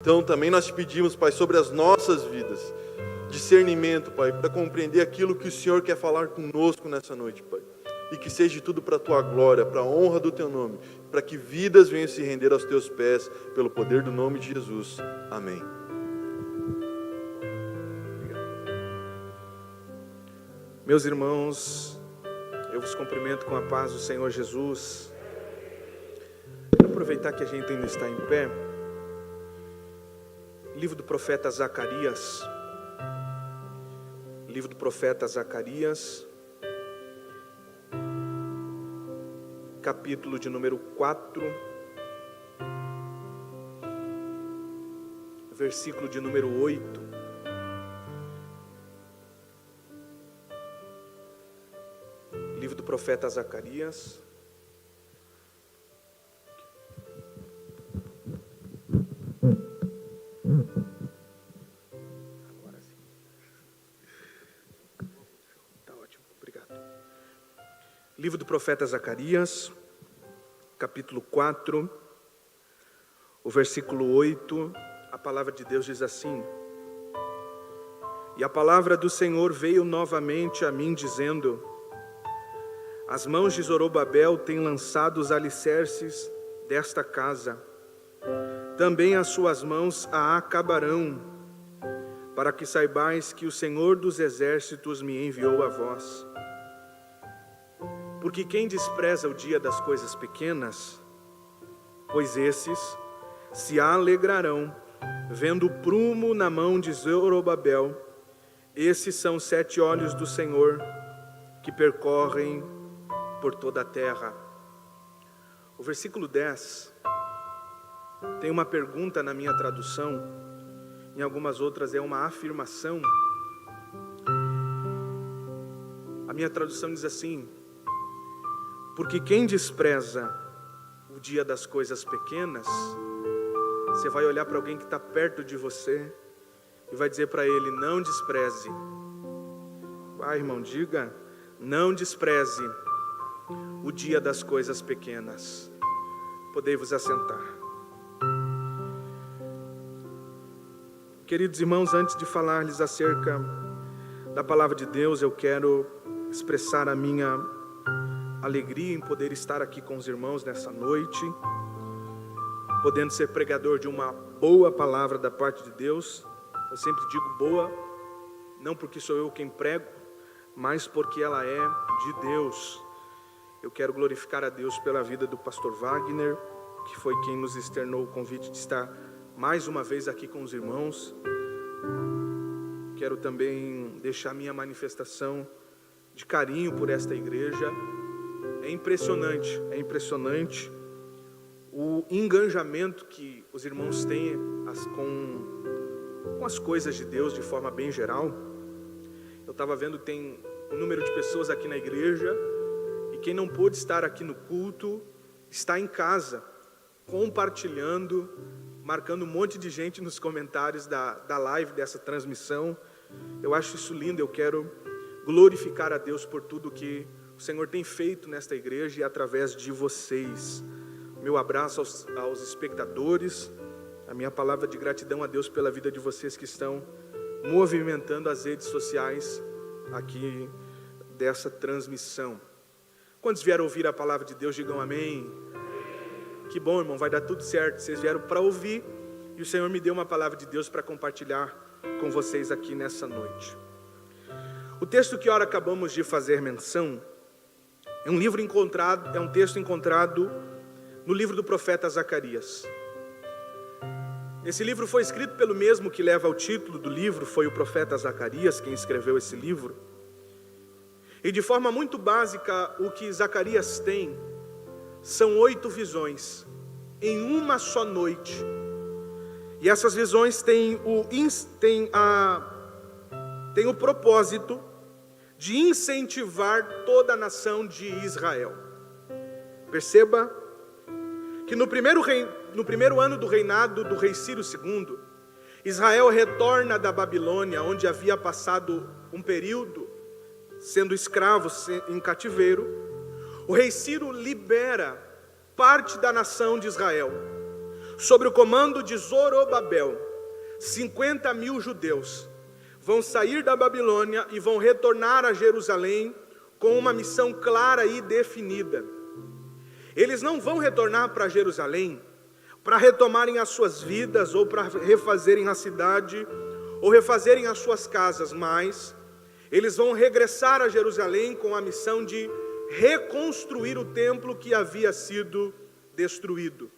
Então também nós te pedimos, Pai, sobre as nossas vidas, discernimento, Pai, para compreender aquilo que o Senhor quer falar conosco nessa noite, Pai. E que seja tudo para a Tua glória, para a honra do Teu nome, para que vidas venham se render aos Teus pés, pelo poder do nome de Jesus. Amém. Meus irmãos, eu vos cumprimento com a paz do Senhor Jesus. Quero aproveitar que a gente ainda está em pé. Livro do profeta Zacarias. Livro do profeta Zacarias, capítulo de número 4, versículo de número 8. Livro do profeta Zacarias, agora sim. Tá ótimo, obrigado. Livro do profeta Zacarias, capítulo 4, o versículo 8, a palavra de Deus diz assim: E a palavra do Senhor veio novamente a mim, dizendo: As mãos de Zorobabel têm lançado os alicerces desta casa, também as suas mãos a acabarão, para que saibais que o Senhor dos exércitos me enviou a vós. Porque quem despreza o dia das coisas pequenas, pois esses se alegrarão, vendo o prumo na mão de Zorobabel. Esses são 7 olhos do Senhor, que percorrem por toda a terra. O versículo 10 tem uma pergunta na minha tradução, em algumas outras é uma afirmação. A minha tradução diz assim: porque quem despreza o dia das coisas pequenas, você vai olhar para alguém que está perto de você e vai dizer para ele: não despreze. Vai, irmão, diga: não despreze o dia das coisas pequenas. Podei-vos assentar. Queridos irmãos, antes de falar-lhes acerca da palavra de Deus, eu quero expressar a minha alegria em poder estar aqui com os irmãos nessa noite, podendo ser pregador de uma boa palavra da parte de Deus. Eu sempre digo boa, não porque sou eu quem prego, mas porque ela é de Deus. Eu quero glorificar a Deus pela vida do pastor Wagner, que foi quem nos externou o convite de estar mais uma vez aqui com os irmãos. Quero também deixar minha manifestação de carinho por esta igreja. É impressionante o engajamento que os irmãos têm com as coisas de Deus de forma bem geral. Eu estava vendo que tem um número de pessoas aqui na igreja, e quem não pôde estar aqui no culto, está em casa, compartilhando, marcando um monte de gente nos comentários da live, dessa transmissão. Eu acho isso lindo. Eu quero glorificar a Deus por tudo que o Senhor tem feito nesta igreja e através de vocês. Meu abraço aos espectadores, a minha palavra de gratidão a Deus pela vida de vocês que estão movimentando as redes sociais aqui dessa transmissão. Quantos vieram ouvir a palavra de Deus, digam amém. Que bom, irmão, vai dar tudo certo. Vocês vieram para ouvir e o Senhor me deu uma palavra de Deus para compartilhar com vocês aqui nessa noite. O texto que ora acabamos de fazer menção é um texto encontrado no livro do profeta Zacarias. Esse livro foi escrito pelo mesmo que leva o título do livro, foi o profeta Zacarias quem escreveu esse livro. E de forma muito básica, o que Zacarias tem são 8 visões em uma só noite. E essas visões têm o propósito de incentivar toda a nação de Israel. Perceba que no primeiro ano do reinado do rei Ciro II, Israel retorna da Babilônia, onde havia passado um período sendo escravo em cativeiro. O rei Ciro libera parte da nação de Israel, Sob o comando de Zorobabel, 50.000 judeus vão sair da Babilônia e vão retornar a Jerusalém com uma missão clara e definida. Eles não vão retornar para Jerusalém para retomarem as suas vidas, ou para refazerem a cidade, ou refazerem as suas casas, mas eles vão regressar a Jerusalém com a missão de reconstruir o templo que havia sido destruído.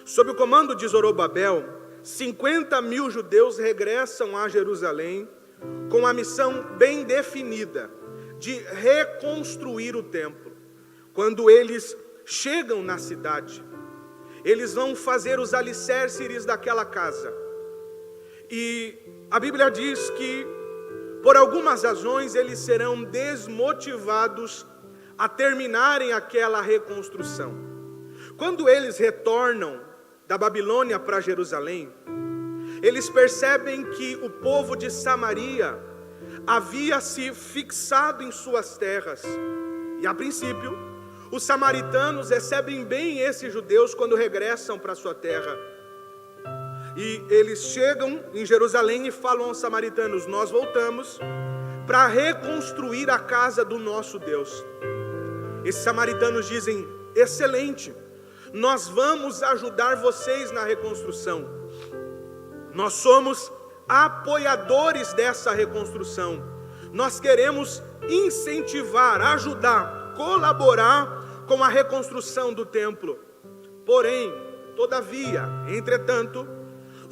Sob o comando de Zorobabel, 50.000 judeus regressam a Jerusalém com a missão bem definida de reconstruir o templo. Quando eles chegam na cidade, eles vão fazer os alicerces daquela casa. E a Bíblia diz que, por algumas razões, eles serão desmotivados a terminarem aquela reconstrução. Quando eles retornam da Babilônia para Jerusalém, eles percebem que o povo de Samaria havia se fixado em suas terras. E a princípio, os samaritanos recebem bem esses judeus quando regressam para sua terra. E eles chegam em Jerusalém e falam aos samaritanos: nós voltamos para reconstruir a casa do nosso Deus. Esses samaritanos dizem: excelente, nós vamos ajudar vocês na reconstrução. Nós somos apoiadores dessa reconstrução. Nós queremos incentivar, ajudar, colaborar com a reconstrução do templo. Porém, todavia, entretanto,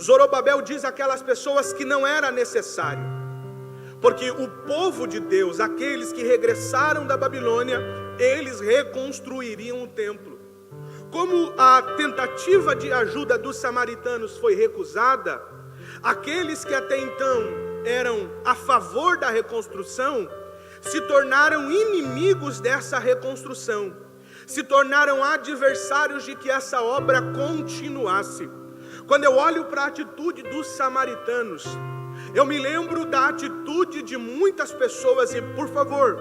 Zorobabel diz àquelas pessoas que não era necessário, porque o povo de Deus, aqueles que regressaram da Babilônia, eles reconstruiriam o templo. Como a tentativa de ajuda dos samaritanos foi recusada, aqueles que até então eram a favor da reconstrução se tornaram inimigos dessa reconstrução, se tornaram adversários de que essa obra continuasse. Quando eu olho para a atitude dos samaritanos, eu me lembro da atitude de muitas pessoas. E por favor,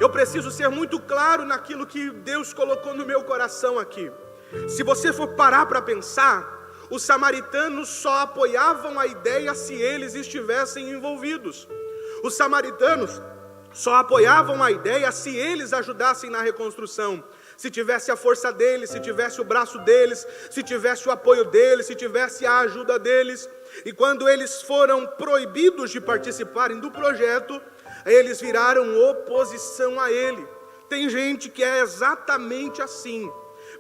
eu preciso ser muito claro naquilo que Deus colocou no meu coração aqui. Se você for parar para pensar, os samaritanos só apoiavam a ideia se eles estivessem envolvidos. Os samaritanos só apoiavam a ideia se eles ajudassem na reconstrução. Se tivesse a força deles, se tivesse o braço deles, se tivesse o apoio deles, se tivesse a ajuda deles. E quando eles foram proibidos de participarem do projeto, eles viraram oposição a ele. Tem gente que é exatamente assim.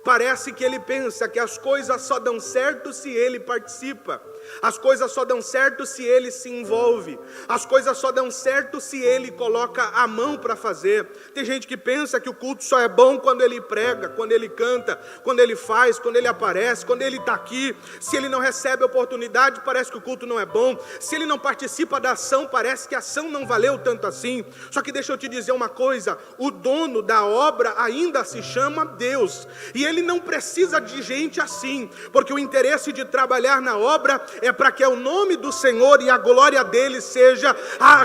Parece que ele pensa que as coisas só dão certo se ele participa. As coisas só dão certo se ele se envolve. As coisas só dão certo se ele coloca a mão para fazer. Tem gente que pensa que o culto só é bom quando ele prega, quando ele canta, quando ele faz, quando ele aparece, quando ele está aqui. Se ele não recebe a oportunidade, parece que o culto não é bom. Se ele não participa da ação, parece que a ação não valeu tanto assim. Só que deixa eu te dizer uma coisa: o dono da obra ainda se chama Deus. E ele não precisa de gente assim, porque o interesse de trabalhar na obra é para que o nome do Senhor e a glória dele seja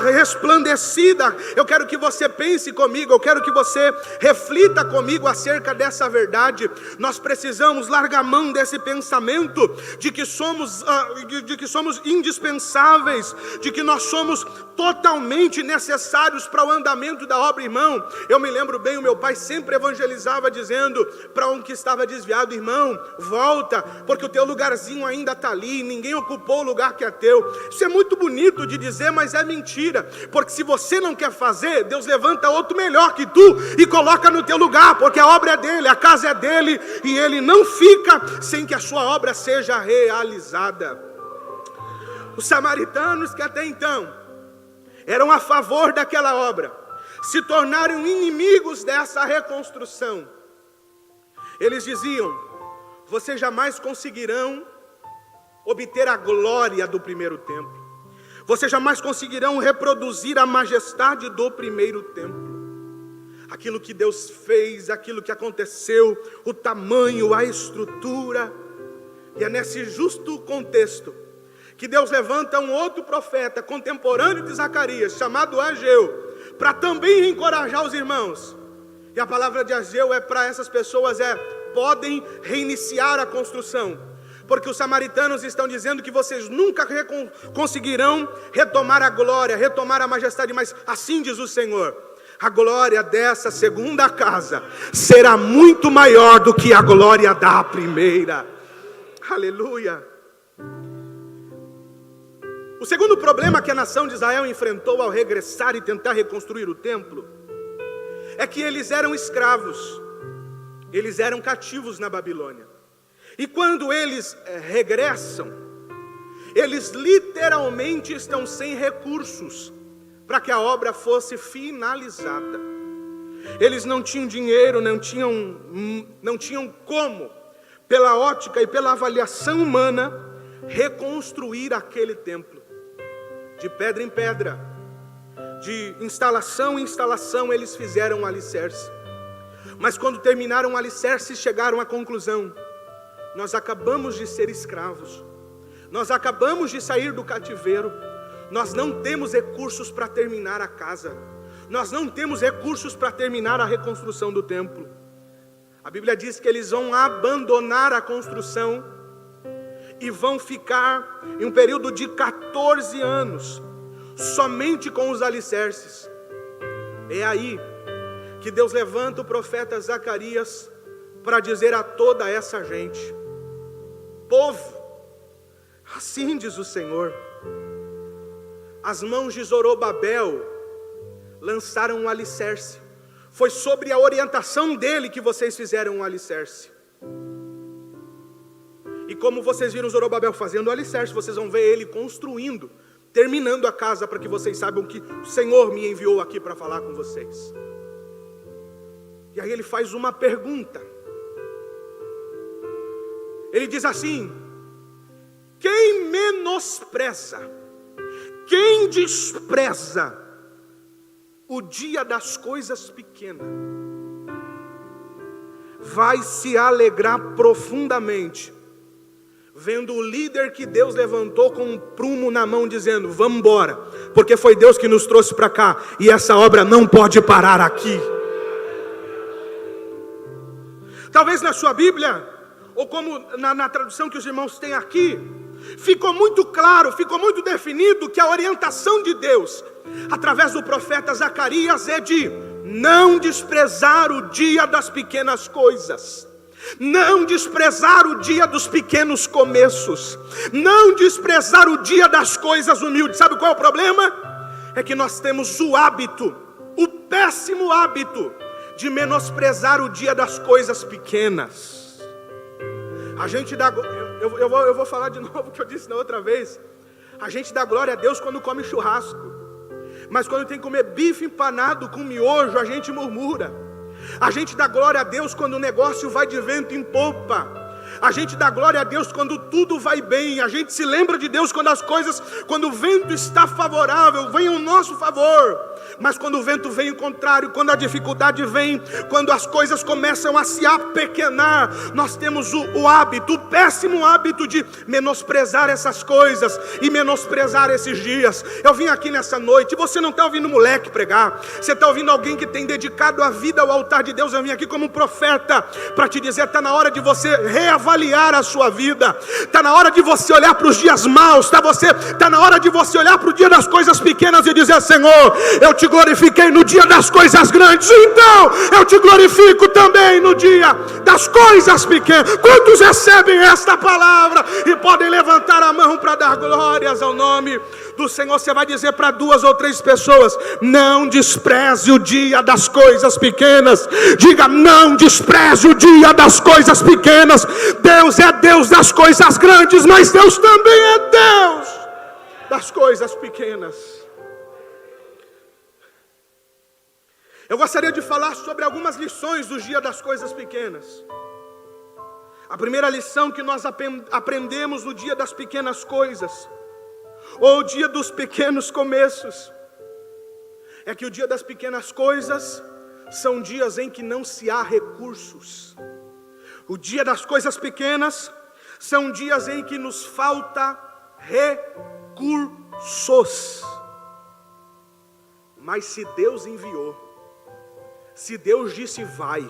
resplandecida. Eu quero que você pense comigo, eu quero que você reflita comigo acerca dessa verdade. Nós precisamos largar mão desse pensamento de que somos indispensáveis, de que nós somos totalmente necessários para o andamento da obra, irmão. Eu me lembro bem, o meu pai sempre evangelizava dizendo para um que estava desviado: irmão, volta, porque o teu lugarzinho ainda está ali, ninguém ocupou o lugar que é teu. Isso é muito bonito de dizer, mas é mentira, porque se você não quer fazer, Deus levanta outro melhor que tu e coloca no teu lugar, porque a obra é dele, a casa é dele, e ele não fica sem que a sua obra seja realizada. Os samaritanos, que até então eram a favor daquela obra, se tornaram inimigos dessa reconstrução. Eles diziam: vocês jamais conseguirão obter a glória do primeiro templo. Vocês jamais conseguirão reproduzir a majestade do primeiro templo. Aquilo que Deus fez, aquilo que aconteceu, o tamanho, a estrutura. E é nesse justo contexto que Deus levanta um outro profeta contemporâneo de Zacarias, chamado Ageu, para também encorajar os irmãos. E a palavra de Ageu é para essas pessoas: podem reiniciar a construção, Porque os samaritanos estão dizendo que vocês nunca conseguirão retomar a glória, retomar a majestade, mas assim diz o Senhor: a glória dessa segunda casa será muito maior do que a glória da primeira. Aleluia. O segundo problema que a nação de Israel enfrentou ao regressar e tentar reconstruir o templo é que eles eram escravos, eles eram cativos na Babilônia. E quando eles regressam, eles literalmente estão sem recursos para que a obra fosse finalizada. Eles não tinham dinheiro, não tinham como, pela ótica e pela avaliação humana, reconstruir aquele templo. De pedra em pedra, de instalação em instalação, eles fizeram um alicerce. Mas quando terminaram o alicerce, chegaram à conclusão: nós acabamos de ser escravos, nós acabamos de sair do cativeiro, nós não temos recursos para terminar a casa, nós não temos recursos para terminar a reconstrução do templo. A Bíblia diz que eles vão abandonar a construção e vão ficar em um período de 14 anos somente com os alicerces. É aí que Deus levanta o profeta Zacarias para dizer a toda essa gente: povo, assim diz o Senhor, as mãos de Zorobabel lançaram um alicerce, foi sobre a orientação dele que vocês fizeram um alicerce. E como vocês viram Zorobabel fazendo o alicerce, vocês vão ver ele construindo, terminando a casa, para que vocês saibam que o Senhor me enviou aqui para falar com vocês. E aí ele faz uma pergunta. Ele diz assim: quem menospreza, quem despreza o dia das coisas pequenas, vai se alegrar profundamente vendo o líder que Deus levantou com um prumo na mão, dizendo: vamos embora, porque foi Deus que nos trouxe para cá, e essa obra não pode parar aqui. Talvez na sua Bíblia, ou como na tradução que os irmãos têm aqui, ficou muito claro, ficou muito definido que a orientação de Deus, através do profeta Zacarias, é de não desprezar o dia das pequenas coisas, não desprezar o dia dos pequenos começos, não desprezar o dia das coisas humildes. Sabe qual é o problema? É que nós temos o hábito, o péssimo hábito, de menosprezar o dia das coisas pequenas. A gente dá, eu vou falar de novo o que eu disse na outra vez. A gente dá glória a Deus quando come churrasco, mas quando tem que comer bife empanado com miojo, a gente murmura. A gente dá glória a Deus quando o negócio vai de vento em popa. A gente dá glória a Deus quando tudo vai bem. A gente se lembra de Deus quando o vento está favorável, vem ao nosso favor. Mas quando o vento vem o contrário, quando a dificuldade vem, quando as coisas começam a se apequenar, nós temos o hábito, o péssimo hábito de menosprezar essas coisas e menosprezar esses dias. Eu vim aqui nessa noite, você não está ouvindo moleque pregar, você está ouvindo alguém que tem dedicado a vida ao altar de Deus. Eu vim aqui como profeta para te dizer: está na hora de você reavaliar a sua vida, está na hora de você olhar para os dias maus, está na hora de você olhar para o dia das coisas pequenas e dizer: Senhor, eu te glorifiquei no dia das coisas grandes, então eu te glorifico também no dia das coisas pequenas. Quantos recebem esta palavra e podem levantar a mão para dar glórias ao nome do Senhor? Você vai dizer para 2 ou 3 pessoas: não despreze o dia das coisas pequenas. Diga: não despreze o dia das coisas pequenas. Deus é Deus das coisas grandes, mas Deus também é Deus das coisas pequenas. Eu gostaria de falar sobre algumas lições do dia das coisas pequenas. A primeira lição que nós aprendemos no dia das pequenas coisas, ou o dia dos pequenos começos, é que o dia das pequenas coisas são dias em que não se há recursos. O dia das coisas pequenas são dias em que nos falta recursos. Mas se Deus enviou, se Deus disse vai,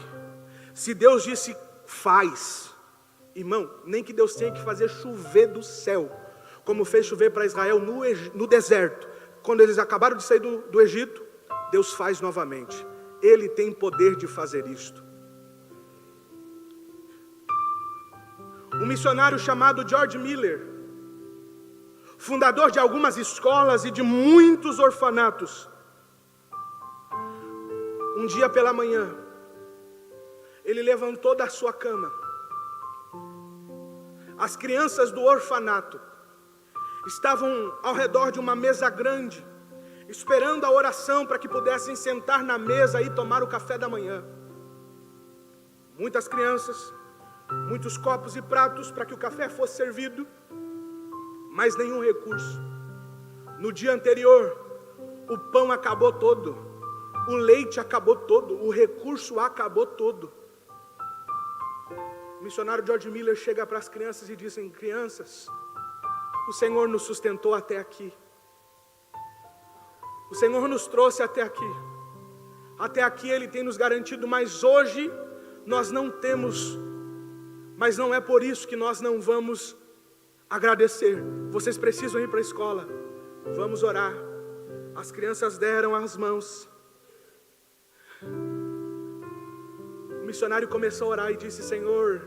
se Deus disse faz, Irmão, nem que Deus tenha que fazer chover do céu, como fez chover para Israel no deserto, quando eles acabaram de sair do Egito, Deus faz novamente. Ele tem poder de fazer isto. Um missionário chamado George Miller, fundador de algumas escolas e de muitos orfanatos, um dia pela manhã, ele levantou da sua cama. As crianças do orfanato estavam ao redor de uma mesa grande, esperando a oração para que pudessem sentar na mesa e tomar o café da manhã. Muitas crianças, muitos copos e pratos para que o café fosse servido, mas nenhum recurso. No dia anterior, o pão acabou todo, o leite acabou todo, o recurso acabou todo. O missionário George Miller chega para as crianças e diz: crianças, o Senhor nos sustentou até aqui. O Senhor nos trouxe até aqui. Até aqui Ele tem nos garantido, mas hoje nós não temos. Mas não é por isso que nós não vamos agradecer. Vocês precisam ir para a escola. Vamos orar. As crianças deram as mãos. O missionário começou a orar e disse: Senhor,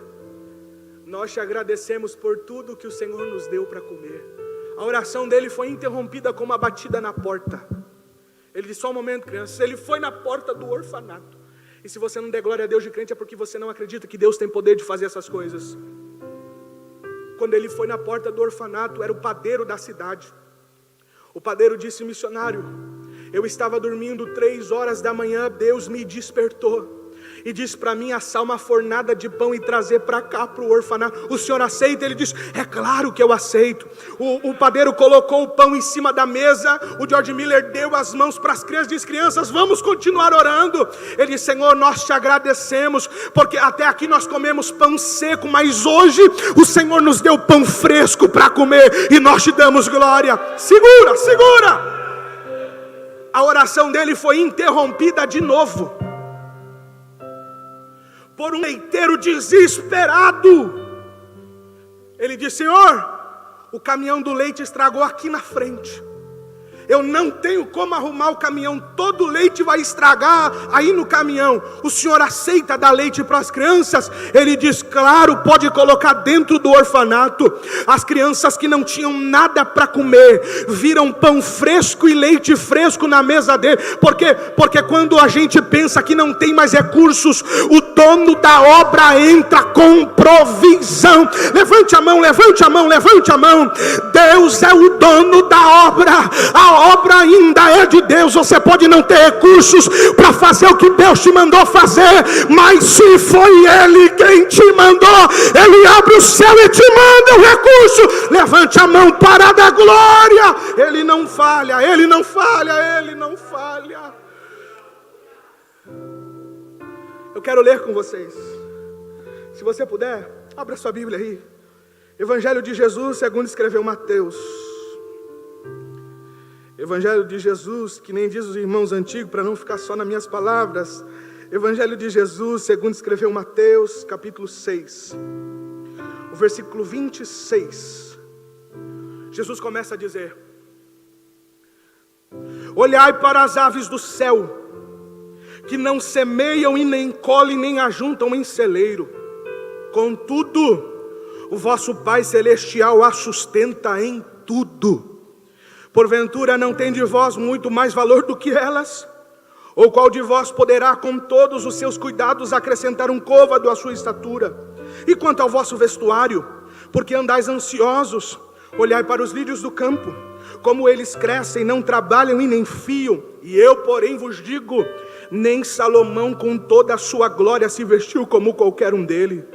nós te agradecemos por tudo que o Senhor nos deu para comer. A oração dele foi interrompida com uma batida na porta. Ele disse: só um momento, crianças. Ele foi na porta do orfanato. E se você não der glória a Deus de crente, é porque você não acredita que Deus tem poder de fazer essas coisas. Quando ele foi na porta do orfanato, era o padeiro da cidade. O padeiro disse: missionário, eu estava dormindo 3 horas da manhã, Deus me despertou e disse para mim assar uma fornada de pão e trazer para cá, para o orfanato. O senhor aceita? Ele disse: é claro que eu aceito. O padeiro colocou o pão em cima da mesa. O George Miller deu as mãos para as crianças e disse: crianças, vamos continuar orando. Ele disse: Senhor, nós te agradecemos, porque até aqui nós comemos pão seco, mas hoje o Senhor nos deu pão fresco para comer, e nós te damos glória. Segura, segura. A oração dele foi interrompida de novo por um leiteiro desesperado. Ele disse: Senhor, o caminhão do leite estragou aqui na frente. Eu não tenho como arrumar o caminhão, todo o leite vai estragar aí no caminhão. O senhor aceita dar leite para as crianças? Ele diz: claro, pode colocar dentro do orfanato. As crianças que não tinham nada para comer viram pão fresco e leite fresco na mesa dele. Porque quando a gente pensa que não tem mais recursos, o dono da obra entra com provisão. Levante a mão, levante a mão, levante a mão. Deus é o dono da obra. A obra ainda é de Deus. Você pode não ter recursos para fazer o que Deus te mandou fazer, mas se foi Ele quem te mandou, Ele abre o céu e te manda o recurso. Levante a mão para dar glória. Ele não falha, Ele não falha, Ele não falha. Eu quero ler com vocês. Se você puder, abra sua Bíblia aí. Evangelho de Jesus segundo escreveu Mateus. Evangelho de Jesus, que nem diz os irmãos antigos, para não ficar só nas minhas palavras. Evangelho de Jesus, segundo escreveu Mateus, capítulo 6, o versículo 26. Jesus começa a dizer: olhai para as aves do céu, que não semeiam e nem colhem, nem ajuntam em celeiro, contudo, o vosso Pai Celestial a sustenta em tudo. Porventura não tem de vós muito mais valor do que elas? Ou qual de vós poderá com todos os seus cuidados acrescentar um côvado à sua estatura? E quanto ao vosso vestuário, porque andais ansiosos? Olhai para os lírios do campo, como eles crescem, não trabalham e nem fiam. E eu, porém, vos digo, nem Salomão com toda a sua glória se vestiu como qualquer um dele.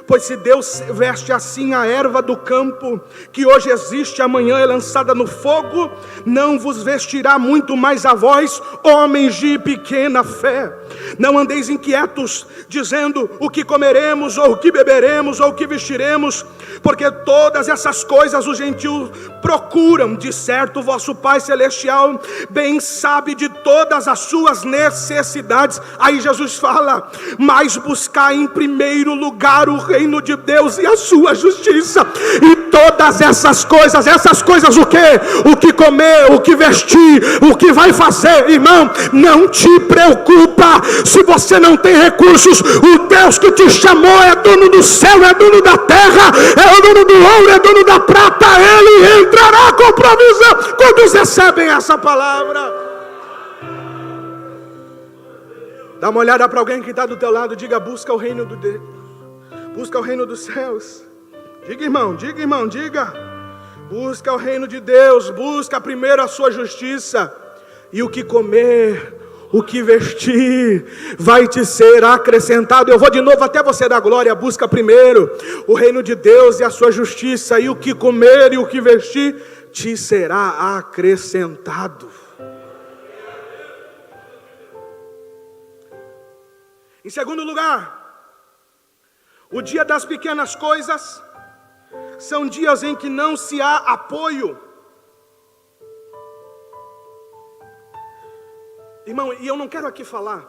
Pois se Deus veste assim a erva do campo, que hoje existe, amanhã é lançada no fogo, não vos vestirá muito mais a vós, homens de pequena fé. Não andeis inquietos, dizendo o que comeremos, ou o que beberemos, ou o que vestiremos, porque todas essas coisas os gentios procuram. De certo, vosso Pai Celestial bem sabe de todas as suas necessidades. Aí Jesus fala: mas buscai em primeiro lugar o reino de Deus e a sua justiça, e todas essas coisas o quê? O que comer, o que vestir, o que vai fazer, irmão, não te preocupa. Se você não tem recursos, o Deus que te chamou é dono do céu, é dono da terra, é o dono do ouro, é dono da prata. Ele entrará com provisão. Quantos recebem essa palavra? Dá uma olhada para alguém que está do teu lado, diga: busca o reino do Deus, busca o reino dos céus. Diga, irmão, diga: busca o reino de Deus, busca primeiro a sua justiça, e o que comer, o que vestir, vai te ser acrescentado. Eu vou de novo até você dar glória. Busca primeiro o reino de Deus e a sua justiça, e o que comer e o que vestir te será acrescentado. Em segundo lugar, o dia das pequenas coisas são dias em que não se há apoio. Irmão, e eu não quero aqui falar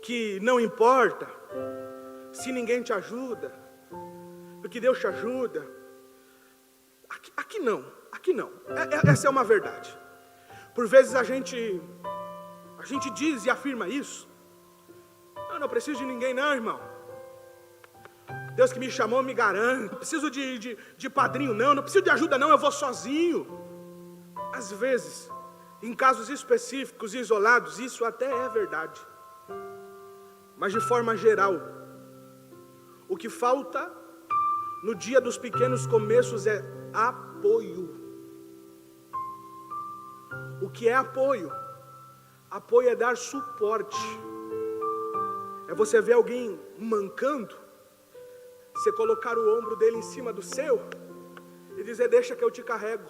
que não importa se ninguém te ajuda, porque Deus te ajuda. Aqui não. Essa é uma verdade. Por vezes a gente diz e afirma isso. Eu não preciso de ninguém não, irmão. Deus que me chamou me garante. Não preciso de padrinho não preciso de ajuda não, eu vou sozinho. Às vezes, em casos específicos e isolados, isso até é verdade. Mas de forma geral, o que falta no dia dos pequenos começos é apoio. O que é apoio? Apoio é dar suporte. É você ver alguém mancando, você colocar o ombro dele em cima do seu e dizer: deixa que eu te carrego.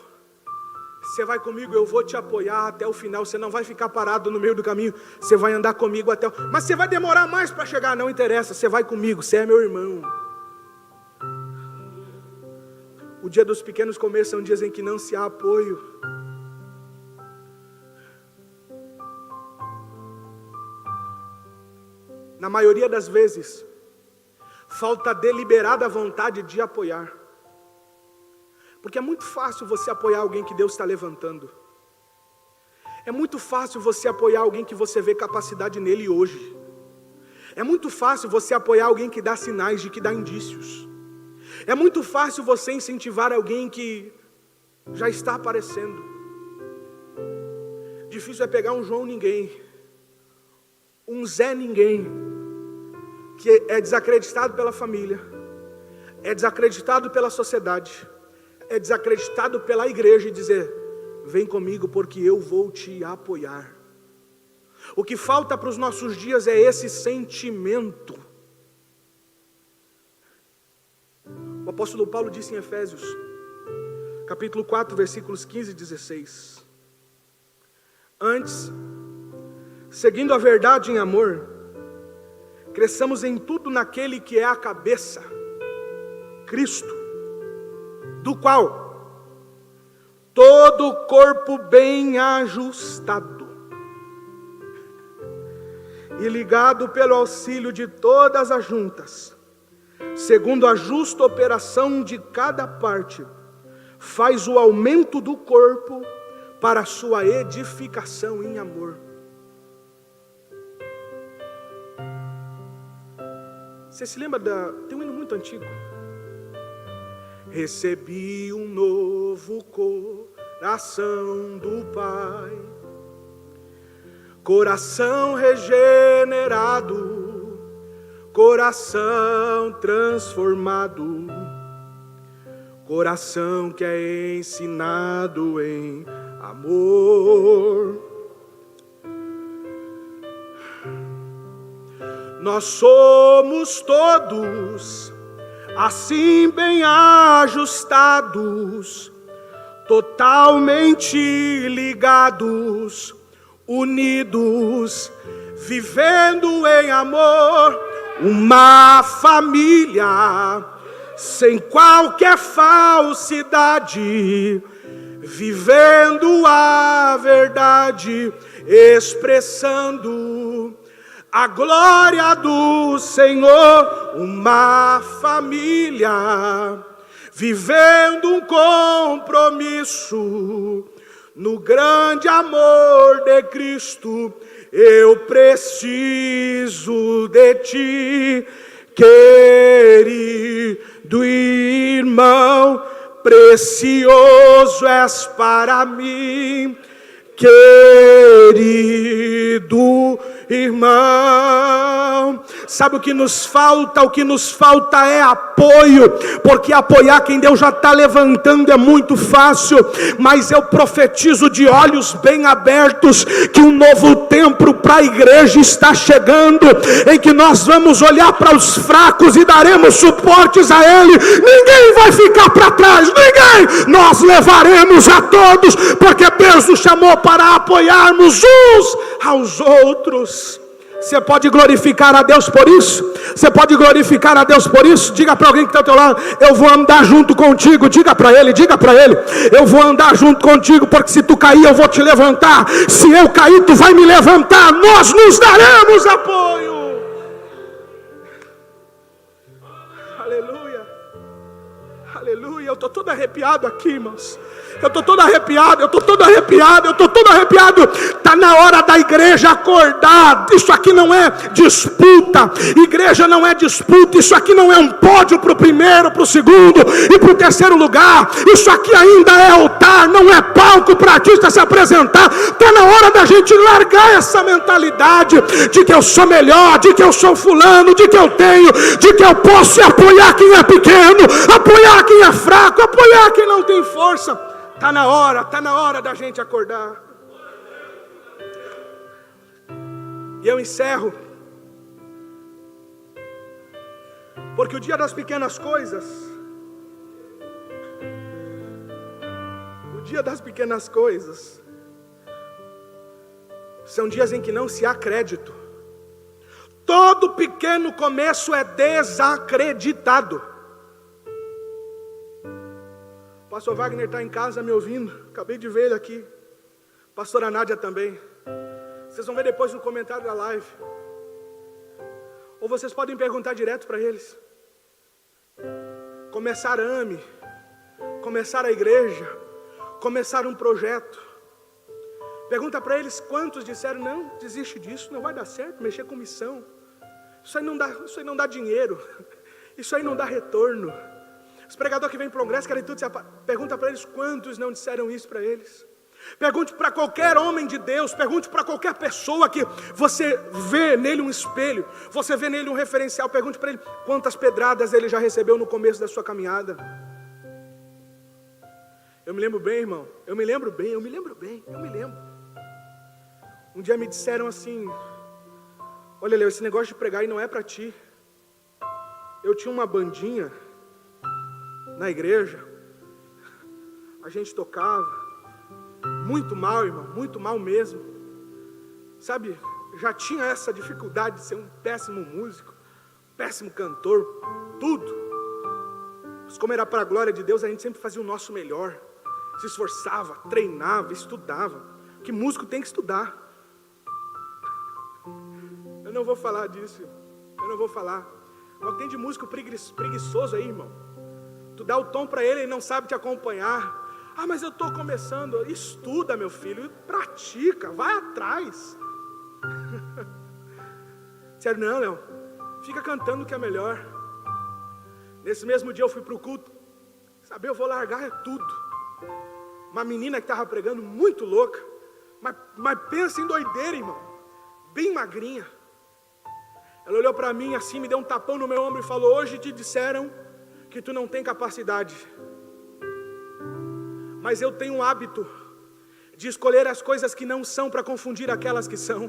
Você vai comigo, eu vou te apoiar até o final. Você não vai ficar parado no meio do caminho, você vai andar comigo até o... Mas você vai demorar mais para chegar, não interessa, você vai comigo, você é meu irmão. O dia dos pequenos começos são dias em que não se há apoio. Na maioria das vezes, falta deliberada vontade de apoiar. Porque é muito fácil você apoiar alguém que Deus está levantando. É muito fácil você apoiar alguém que você vê capacidade nele hoje. É muito fácil você apoiar alguém que dá sinais, de que dá indícios. É muito fácil você incentivar alguém que já está aparecendo. Difícil é pegar um João ninguém, um Zé ninguém, que é desacreditado pela família, é desacreditado pela sociedade, é desacreditado pela igreja, e dizer: vem comigo porque eu vou te apoiar. O que falta para os nossos dias é esse sentimento. O apóstolo Paulo disse em Efésios, capítulo 4, versículos 15 e 16: antes, seguindo a verdade em amor, cresçamos em tudo naquele que é a cabeça, Cristo, do qual todo o corpo bem ajustado e ligado pelo auxílio de todas as juntas, segundo a justa operação de cada parte, faz o aumento do corpo para a sua edificação em amor. Você se lembra tem um hino muito antigo. Recebi um novo coração do Pai, coração regenerado, coração transformado, coração que é ensinado em amor. Nós somos todos assim bem ajustados, totalmente ligados, unidos, vivendo em amor, uma família sem qualquer falsidade, vivendo a verdade, expressando a glória do Senhor, uma família, vivendo um compromisso, no grande amor de Cristo, eu preciso de ti, querido irmão, precioso és para mim, querido irmão. Sabe o que nos falta? O que nos falta é apoio, porque apoiar quem Deus já está levantando é muito fácil, mas eu profetizo de olhos bem abertos que um novo tempo para a igreja está chegando, em que nós vamos olhar para os fracos e daremos suportes a ele. Ninguém vai ficar para trás, ninguém. Nós levaremos a todos, porque Deus nos chamou para apoiarmos uns aos outros. Você pode glorificar a Deus por isso? Você pode glorificar a Deus por isso? Diga para alguém que está ao teu lado: eu vou andar junto contigo. Diga para ele, eu vou andar junto contigo, porque se tu cair eu vou te levantar, se eu cair tu vai me levantar, nós nos daremos apoio. Aleluia, aleluia. Eu estou todo arrepiado aqui, irmãos. Eu estou todo arrepiado. Está na hora da igreja acordar. Isso aqui não é disputa. Igreja não é disputa. Isso aqui não é um pódio para o primeiro, para o segundo e para o terceiro lugar. Isso aqui ainda é altar, não é palco para artista se apresentar. Está na hora da gente largar essa mentalidade de que eu sou melhor, de que eu sou fulano, de que eu tenho, de que eu posso apoiar quem é pequeno, apoiar quem é fraco, apoiar quem não tem força. Está na hora da gente acordar. E eu encerro, porque o dia das pequenas coisas, são dias em que não se há crédito. Todo pequeno começo é desacreditado. Pastor Wagner está em casa me ouvindo, acabei de ver ele aqui. Pastora Nádia também. Vocês vão ver depois no comentário da live. Ou vocês podem perguntar direto para eles. Começar a AME, começar a igreja, começar um projeto. Pergunta para eles quantos disseram: não, desiste disso, não vai dar certo, mexer com missão. Isso aí não dá dinheiro, isso aí não dá retorno. Os pregadores que vêm para o congresso querem tudo. Pergunta para eles quantos não disseram isso para eles. Pergunte para qualquer homem de Deus, pergunte para qualquer pessoa que você vê nele um espelho, você vê nele um referencial. Pergunte para ele quantas pedradas ele já recebeu no começo da sua caminhada. Eu me lembro bem, irmão, eu me lembro. Um dia me disseram assim: olha, Léo, esse negócio de pregar aí não é para ti. Eu tinha uma bandinha na igreja, a gente tocava muito mal, irmão, muito mal mesmo, sabe, já tinha essa dificuldade de ser um péssimo músico, péssimo cantor, tudo, mas como era para a glória de Deus, a gente sempre fazia o nosso melhor, se esforçava, treinava, estudava, que músico tem que estudar. Eu não vou falar disso, mas tem de músico preguiçoso aí, irmão. Tu dá o tom para ele, ele não sabe te acompanhar. Ah, mas eu estou começando. Estuda, meu filho, pratica, vai atrás. Disseram: não, Léo, fica cantando que é melhor. Nesse mesmo dia eu fui para o culto. Sabe, eu vou largar tudo. Uma menina que estava pregando, muito louca, mas pensa em doideira, irmão, bem magrinha. Ela olhou para mim assim, me deu um tapão no meu ombro e falou: hoje te disseram que tu não tem capacidade, mas eu tenho o hábito de escolher as coisas que não são para confundir aquelas que são.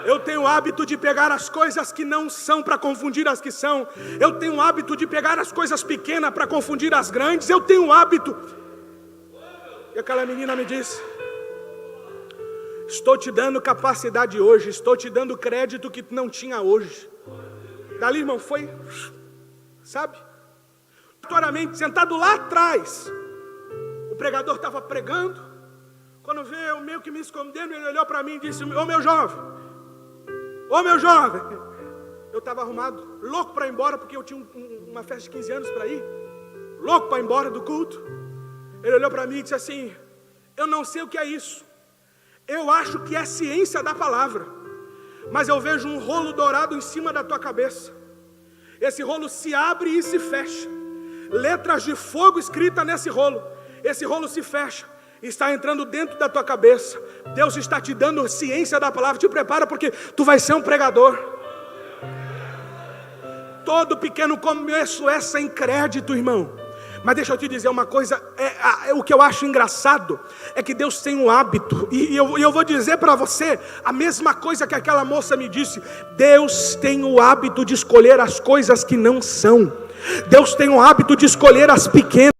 Eu tenho o hábito de pegar as coisas que não são para confundir as que são. Eu tenho o hábito de pegar as coisas pequenas para confundir as grandes. Eu tenho o hábito. E aquela menina me disse: estou te dando capacidade hoje, estou te dando crédito que não tinha hoje. Dali, irmão, foi, sabe, claramente, sentado lá atrás, o pregador estava pregando. Quando veio eu meio que me escondendo, ele olhou para mim e disse: ô meu jovem, Ô meu jovem, eu estava arrumado, louco para ir embora, porque eu tinha uma festa de 15 anos para ir, louco para ir embora do culto. Ele olhou para mim e disse assim: eu não sei o que é isso, eu acho que é ciência da palavra, mas eu vejo um rolo dourado em cima da tua cabeça. Esse rolo se abre e se fecha, letras de fogo escritas nesse rolo. Esse rolo se fecha, está entrando dentro da tua cabeça. Deus está te dando ciência da palavra. Te prepara, porque tu vai ser um pregador. Todo pequeno começo é sem crédito, irmão. Mas deixa eu te dizer uma coisa, o que eu acho engraçado é que Deus tem um hábito, e eu vou dizer para você a mesma coisa que aquela moça me disse. Deus tem o hábito de escolher as coisas que não são. Deus tem o hábito de escolher as pequenas.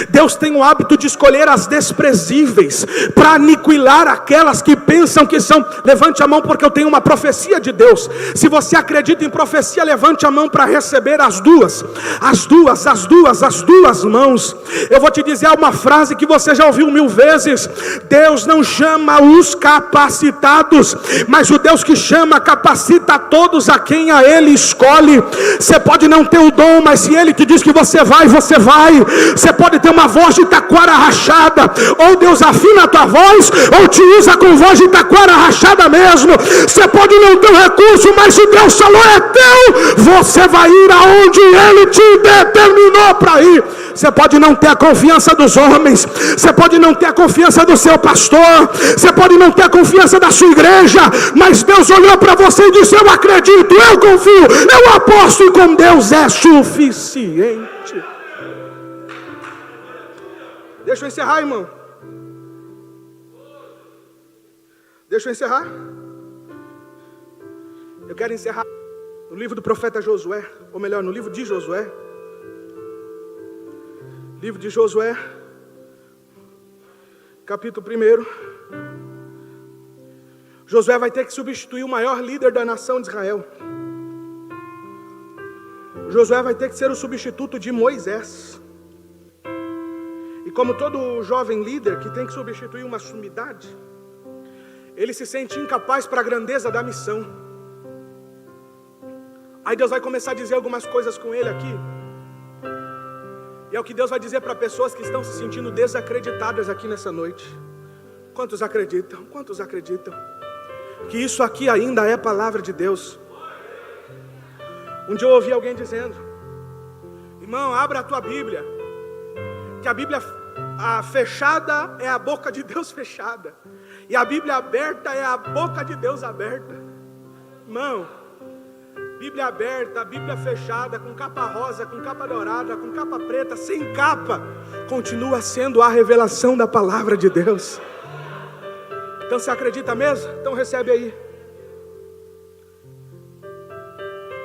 Deus tem o hábito de escolher as desprezíveis, para aniquilar aquelas que pensam que são. Levante a mão, porque eu tenho uma profecia de Deus. Se você acredita em profecia, levante a mão para receber as duas mãos. Eu vou te dizer uma frase que você já ouviu 1000 vezes: Deus não chama os capacitados, mas o Deus que chama capacita a todos a quem a Ele escolhe. Você pode não ter o dom, mas se Ele te diz que você vai, você vai. Você pode ter uma voz de taquara rachada, ou Deus afina a tua voz, ou te usa com voz de taquara rachada mesmo. Você pode não ter o recurso, mas se Deus falou é teu, você vai ir aonde Ele te determinou para ir. Você pode não ter a confiança dos homens, você pode não ter a confiança do seu pastor, você pode não ter a confiança da sua igreja, mas Deus olhou para você e disse: eu acredito, eu confio, eu aposto, e com Deus é suficiente. Deixa eu encerrar, irmão. Deixa eu encerrar. Eu quero encerrar no livro do profeta Josué, ou melhor, no livro de Josué. Livro de Josué, capítulo 1. Josué vai ter que substituir o maior líder da nação de Israel. Josué vai ter que ser o substituto de Moisés. E como todo jovem líder que tem que substituir uma sumidade, ele se sente incapaz para a grandeza da missão. Aí Deus vai começar a dizer algumas coisas com ele aqui. E é o que Deus vai dizer para pessoas que estão se sentindo desacreditadas aqui nessa noite. Quantos acreditam? Quantos acreditam que isso aqui ainda é palavra de Deus? Um dia eu ouvi alguém dizendo: irmão, abra a tua Bíblia, que a Bíblia fechada é a boca de Deus fechada, e a Bíblia aberta é a boca de Deus aberta. Irmão, Bíblia aberta, Bíblia fechada, com capa rosa, com capa dourada, com capa preta, sem capa, continua sendo a revelação da palavra de Deus. Então você acredita mesmo? Então recebe aí.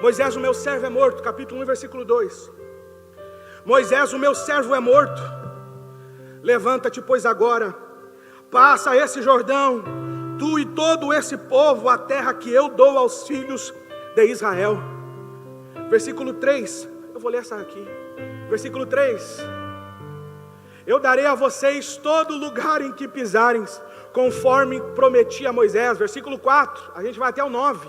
Moisés, o meu servo é morto, capítulo 1, versículo 2. Moisés, o meu servo é morto. Levanta-te, pois, agora, passa esse Jordão, tu e todo esse povo, a terra que eu dou aos filhos de Israel. Versículo 3, eu vou ler essa aqui. Versículo 3: eu darei a vocês todo lugar em que pisarem, conforme prometi a Moisés. Versículo 4, a gente vai até o 9.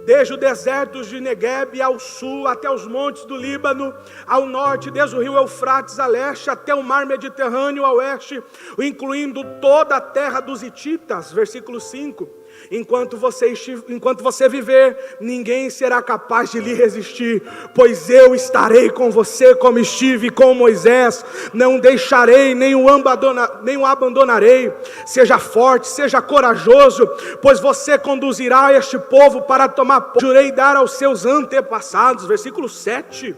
Desde o deserto de Neguebe ao sul, até os montes do Líbano, ao norte, desde o rio Eufrates a leste, até o mar Mediterrâneo a oeste, incluindo toda a terra dos hititas. Versículo 5: enquanto você viver, ninguém será capaz de lhe resistir, pois eu estarei com você como estive com Moisés, não deixarei, nem o abandonarei. Seja forte, seja corajoso, pois você conduzirá este povo para tomar posse, jurei dar aos seus antepassados. Versículo 7: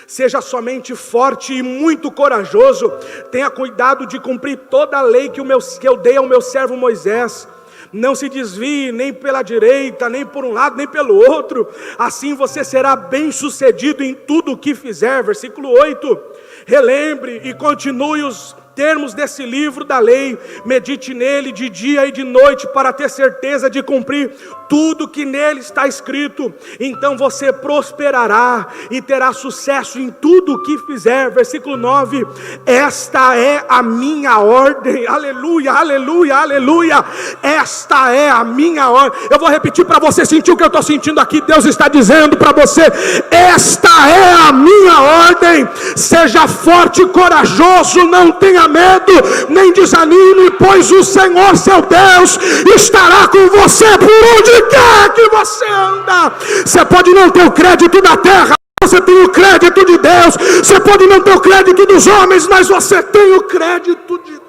seja somente forte e muito corajoso, tenha cuidado de cumprir toda a lei que eu dei ao meu servo Moisés. Não se desvie nem pela direita, nem por um lado, nem pelo outro. Assim você será bem sucedido em tudo o que fizer. Versículo 8: relembre e continue os termos desse livro da lei, medite nele de dia e de noite, para ter certeza de cumprir tudo que nele está escrito. Então você prosperará e terá sucesso em tudo o que fizer. Versículo 9: esta é a minha ordem. Aleluia, aleluia, aleluia. Esta é a minha ordem. Eu vou repetir para você sentir o que eu estou sentindo aqui. Deus está dizendo para você: esta é a minha ordem. Seja forte e corajoso, não tenha medo, nem desanime, pois o Senhor seu Deus estará com você por onde quer que você anda. Você pode não ter o crédito da terra, você tem o crédito de Deus. Você pode não ter o crédito dos homens, mas você tem o crédito de Deus.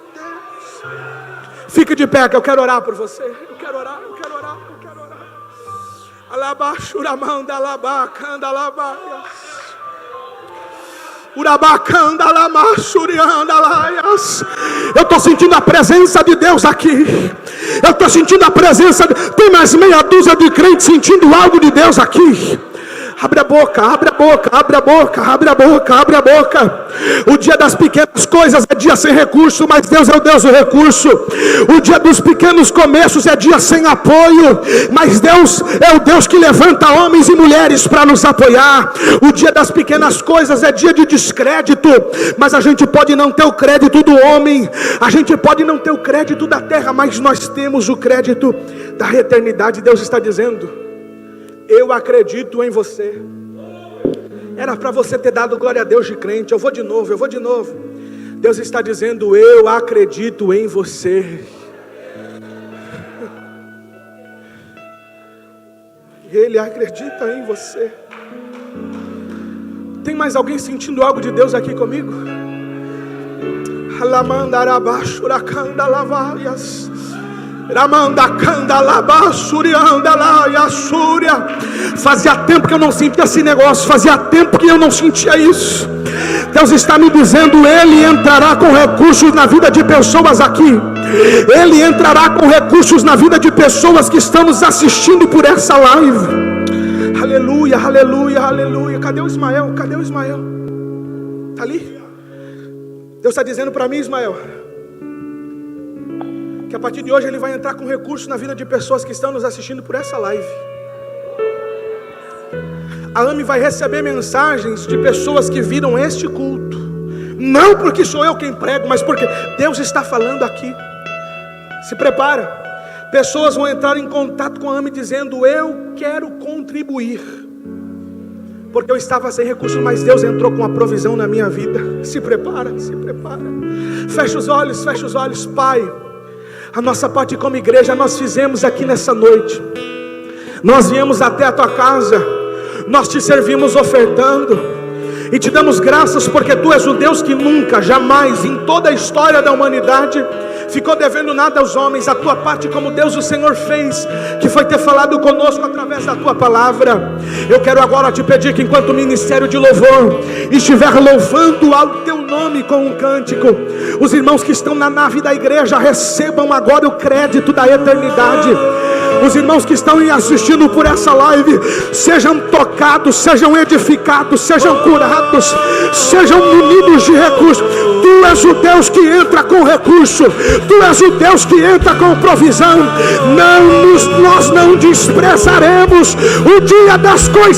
Fique de pé que eu quero orar por você. Eu quero orar, eu quero orar, eu quero orar. Alabaxuramanda, alabacanda, alabaia. Eu estou sentindo a presença de Deus aqui. Eu estou sentindo a presença. Tem mais meia dúzia de crentes sentindo algo de Deus aqui. Abre a boca, abre a boca, abre a boca, abre a boca, abre a boca. O dia das pequenas coisas é dia sem recurso, mas Deus é o Deus do recurso. O dia dos pequenos começos é dia sem apoio, mas Deus é o Deus que levanta homens e mulheres para nos apoiar. O dia das pequenas coisas é dia de descrédito, mas a gente pode não ter o crédito do homem, a gente pode não ter o crédito da terra, mas nós temos o crédito da eternidade. Deus está dizendo: eu acredito em você. Era para você ter dado glória a Deus de crente. Eu vou de novo, eu vou de novo. Deus está dizendo: eu acredito em você. Ele acredita em você. Tem mais alguém sentindo algo de Deus aqui comigo? Fazia tempo que eu não sentia esse negócio, fazia tempo que eu não sentia isso. Deus está me dizendo: Ele entrará com recursos na vida de pessoas aqui. Ele entrará com recursos na vida de pessoas que estão nos assistindo por essa live. Aleluia, aleluia, aleluia. Cadê o Ismael? Cadê o Ismael? Está ali? Deus está dizendo para mim, Ismael, que a partir de hoje Ele vai entrar com recursos na vida de pessoas que estão nos assistindo por essa live. A AME vai receber mensagens de pessoas que viram este culto, não porque sou eu quem prego, mas porque Deus está falando aqui. Se prepara. Pessoas vão entrar em contato com a AME dizendo: eu quero contribuir, porque eu estava sem recursos, mas Deus entrou com a provisão na minha vida. Se prepara, se prepara. Fecha os olhos, fecha os olhos. Pai, a nossa parte como igreja nós fizemos aqui nessa noite. Nós viemos até a tua casa, nós te servimos ofertando e te damos graças, porque tu és o Deus que nunca, jamais, em toda a história da humanidade, ficou devendo nada aos homens. A tua parte como Deus o Senhor fez, que foi ter falado conosco através da tua palavra. Eu quero agora te pedir que, enquanto o ministério de louvor estiver louvando ao teu nome com um cântico, os irmãos que estão na nave da igreja recebam agora o crédito da eternidade. Os irmãos que estão assistindo por essa live sejam tocados, sejam edificados, sejam curados, sejam munidos de recursos. Tu és o Deus que entra com recurso, tu és o Deus que entra com provisão. Nós não desprezaremos o dia das coisas